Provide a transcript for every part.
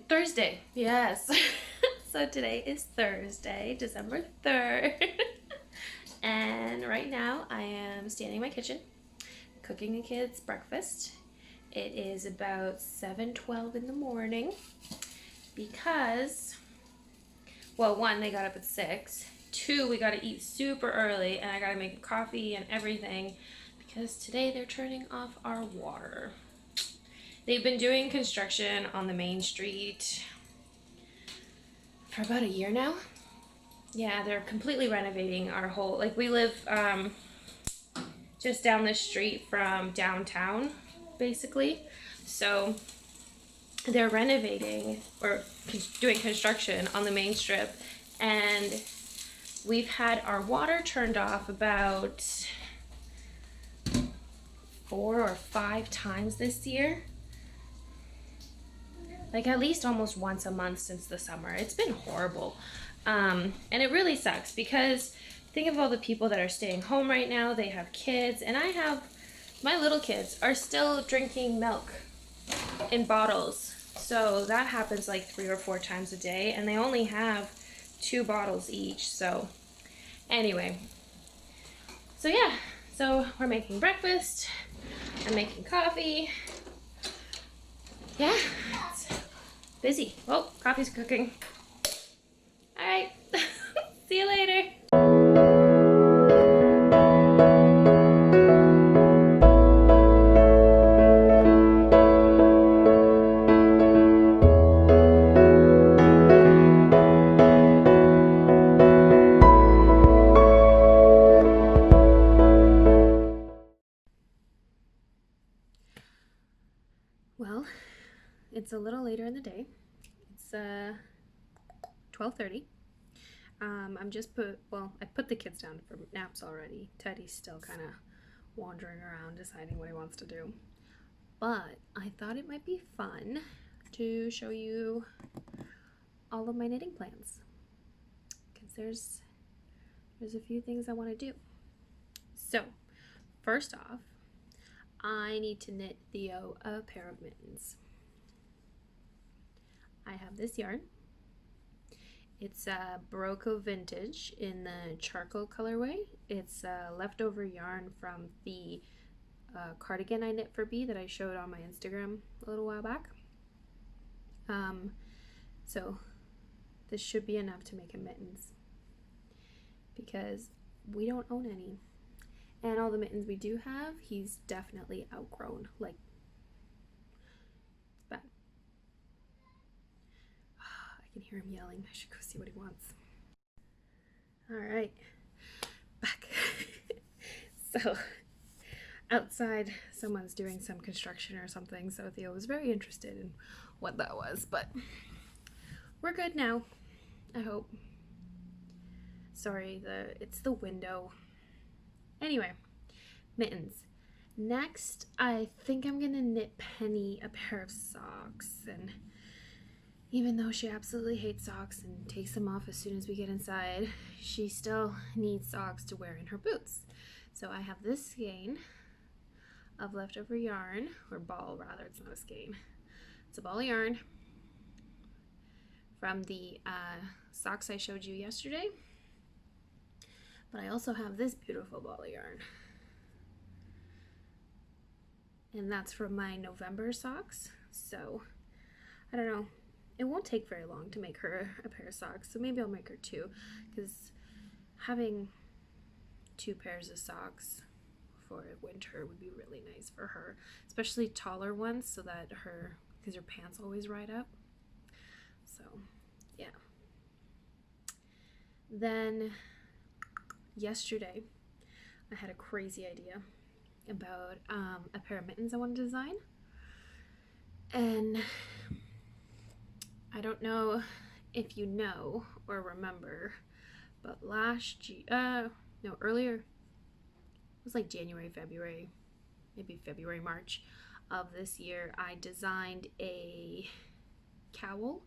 Thursday, yes. So today is Thursday, December 3rd. And right now I am standing in my kitchen cooking the kids breakfast. It is about 7:12 in the morning because, well, one, they got up at 6. Two, we got to eat super early and I got to make coffee and everything because today they're turning off our water. They've been doing construction on the main street for about a year now. Yeah, they're completely renovating our whole, like we live just down the street from downtown, basically. So they're renovating or doing construction on the main strip, and we've had our water turned off about 4 or 5 times this year. Like at least almost once a month since the summer. It's been horrible. And it really sucks because think of all the people that are staying home right now. They have kids, and my little kids are still drinking milk in bottles. So that happens like 3 or 4 times a day, and they only have 2 bottles each. So anyway, so yeah, so we're making breakfast. I'm making coffee. Yeah, it's busy. Oh, coffee's cooking. All right, see you later. Well, it's a little later in the day. It's 12:30. I put the kids down for naps already. Teddy's still kind of wandering around deciding what he wants to do. But I thought it might be fun to show you all of my knitting plans because there's a few things I want to do. So, first off, I need to knit Theo a pair of mittens. I have this yarn. It's a Barocco Vintage in the charcoal colorway. It's leftover yarn from the cardigan I knit for B that I showed on my Instagram a little while back. So this should be enough to make him mittens because we don't own any. And all the mittens we do have, he's definitely outgrown. Like, it's bad. I can hear him yelling. I should go see what he wants. All right, back. So, outside, someone's doing some construction or something, so Theo was very interested in what that was, but we're good now, I hope. Sorry, it's the window. Anyway, mittens. Next, I think I'm gonna knit Penny a pair of socks, and even though she absolutely hates socks and takes them off as soon as we get inside, she still needs socks to wear in her boots. So I have this skein of leftover yarn, or ball rather, it's not a skein. It's a ball of yarn from the socks I showed you yesterday. But I also have this beautiful ball of yarn. And that's from my November socks. So, I don't know. It won't take very long to make her a pair of socks. So maybe I'll make her 2. Because having 2 pairs of socks for winter would be really nice for her. Especially taller ones so that because her pants always ride up. So, yeah. Then yesterday, I had a crazy idea about a pair of mittens I want to design. And I don't know if you know or remember, but earlier, it was like January, February, maybe February, March of this year, I designed a cowl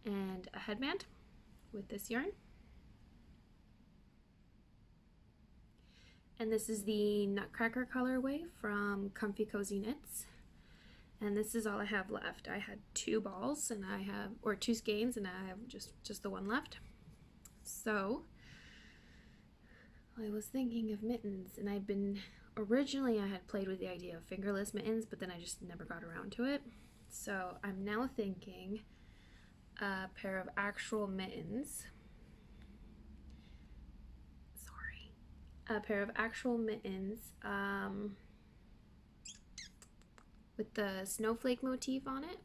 and a headband with this yarn. And this is the Nutcracker colorway from Comfy Cozy Knits. And this is all I have left. I had 2 balls and I have, or 2 skeins, and I have just the one left. So I was thinking of mittens, and originally I had played with the idea of fingerless mittens, but then I just never got around to it. So I'm now thinking a pair of actual mittens. A pair of actual mittens with the snowflake motif on it.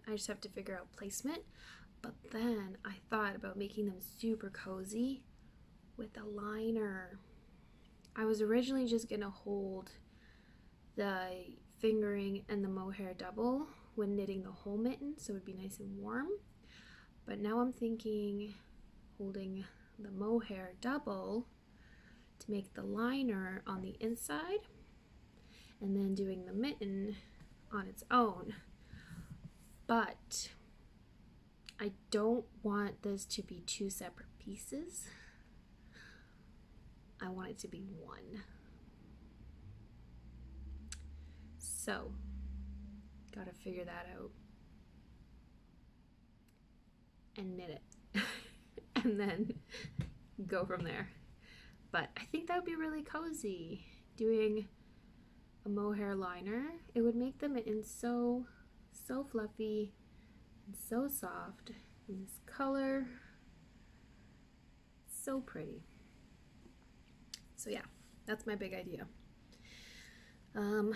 I just have to figure out placement. But then I thought about making them super cozy with a liner. I was originally just gonna hold the fingering and the mohair double when knitting the whole mitten, so it would be nice and warm. But now I'm thinking holding the mohair double to make the liner on the inside, and then doing the mitten on its own. But I don't want this to be 2 separate pieces. I want it to be one. So, gotta figure that out and knit it and then go from there. But I think that would be really cozy, doing a mohair liner. It would make the mitten so fluffy and so soft, and this color, so pretty. So yeah, that's my big idea. And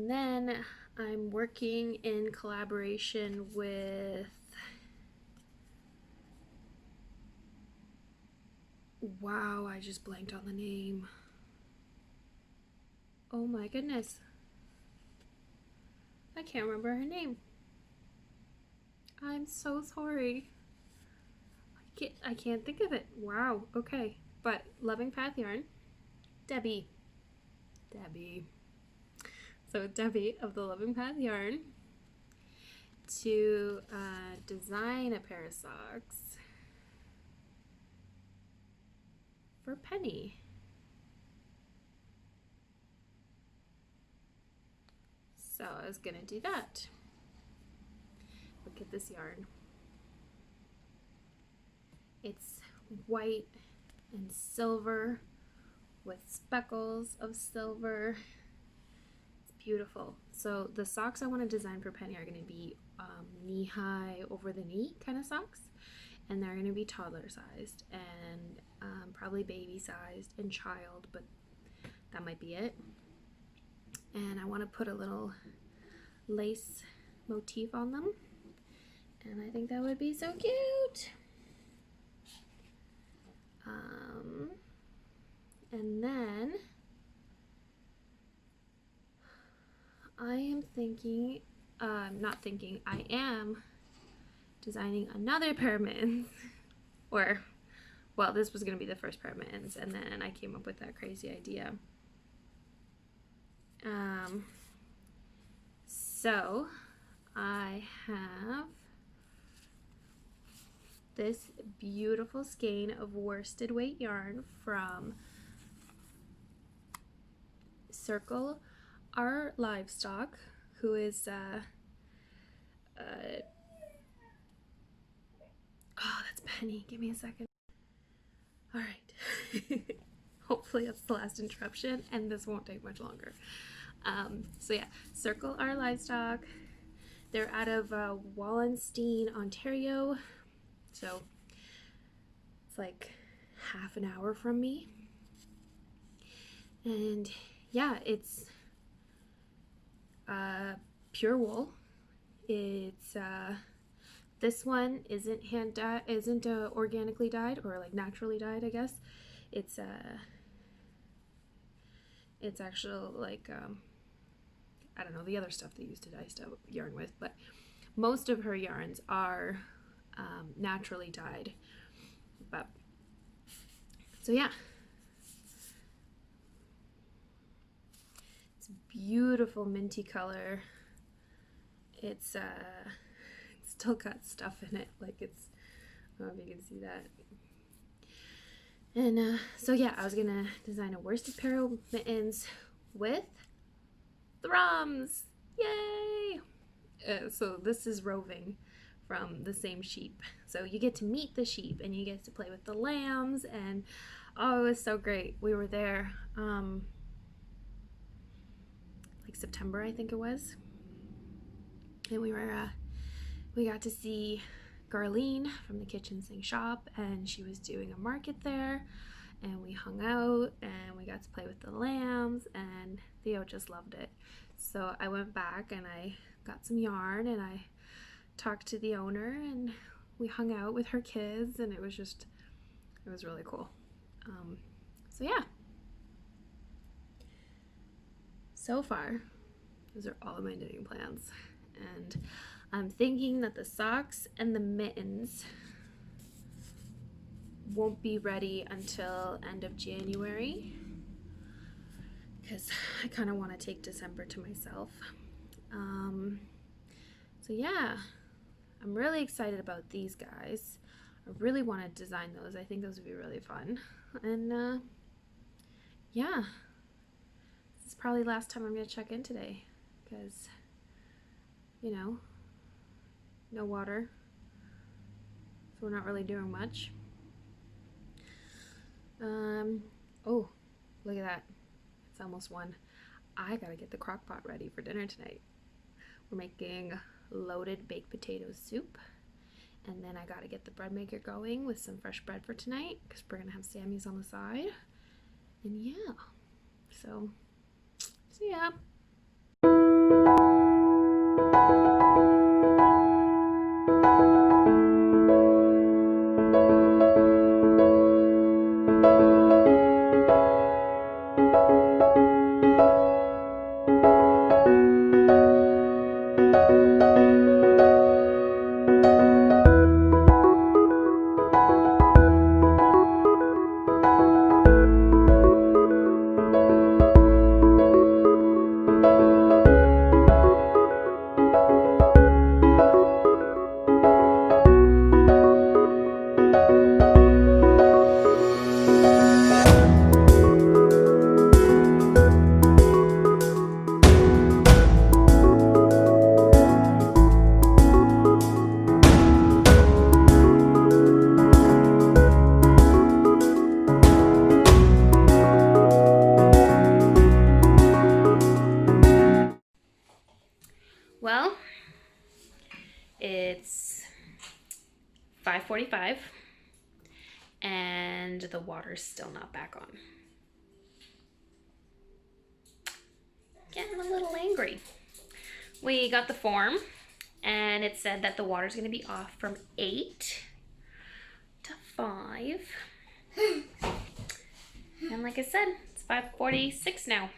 then I'm working in collaboration with, wow, I just blanked on the name. Oh my goodness. I can't remember her name. I'm so sorry. I can't think of it. Wow, okay. But Loving Path Yarn, Debbie. So Debbie of the Loving Path Yarn to design a pair of socks for Penny. So I was gonna do that. Look at this yarn. It's white and silver with speckles of silver. It's beautiful. So the socks I want to design for Penny are going to be knee-high, over the knee kind of socks, and they're going to be toddler sized and probably baby sized and child, but that might be it. And I want to put a little lace motif on them, and I think that would be so cute. And then I am thinking, I am designing another pair of mittens, or, well, this was going to be the first pair of mittens, and then I came up with that crazy idea. So I have this beautiful skein of worsted weight yarn from Circle Our Livestock, who is oh, that's Penny. Give me a second. All right. Hopefully that's the last interruption and this won't take much longer. So yeah, Circle Our Livestock. They're out of Wallenstein, Ontario. So it's like half an hour from me. And yeah, it's pure wool. It's this one isn't organically dyed, or like naturally dyed, I guess. It's actual, like I don't know, the other stuff they used to dye stuff yarn with, but most of her yarns are naturally dyed. But so yeah, it's beautiful minty color. It's still got stuff in it, like it's, I don't know if you can see that. And so yeah, I was gonna design a worsted pair of mittens with thrums. Yay! So this is roving from the same sheep. So you get to meet the sheep and you get to play with the lambs, and oh, it was so great. We were there like September, I think it was. And we got to see Garlene from the Kitchen Sink shop, and she was doing a market there, and we hung out and we got to play with the lambs, and Theo just loved it. So I went back and I got some yarn and I talked to the owner and we hung out with her kids, and it was really cool. So yeah, so far those are all of my knitting plans, and I'm thinking that the socks and the mittens won't be ready until end of January because I kind of want to take December to myself. So yeah, I'm really excited about these guys. I really want to design those. I think those would be really fun. And yeah, this is probably the last time I'm going to check in today because, you know, no water, so we're not really doing much. Oh, look at that. It's almost 1. I gotta get the crock pot ready for dinner tonight. We're making loaded baked potato soup, and then I gotta get the bread maker going with some fresh bread for tonight because we're gonna have Sammy's on the side. And yeah, so yeah. Well, it's 5:45 and the water's still not back on. Getting a little angry. We got the form and it said that the water's going to be off from 8 to 5. And like I said, it's 5:46 now.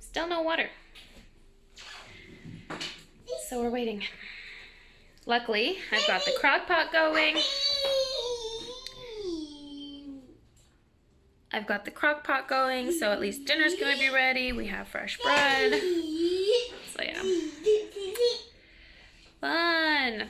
Still no water. So we're waiting. Luckily, I've got the crock pot going. So at least dinner's gonna be ready. We have fresh bread. So yeah. Fun.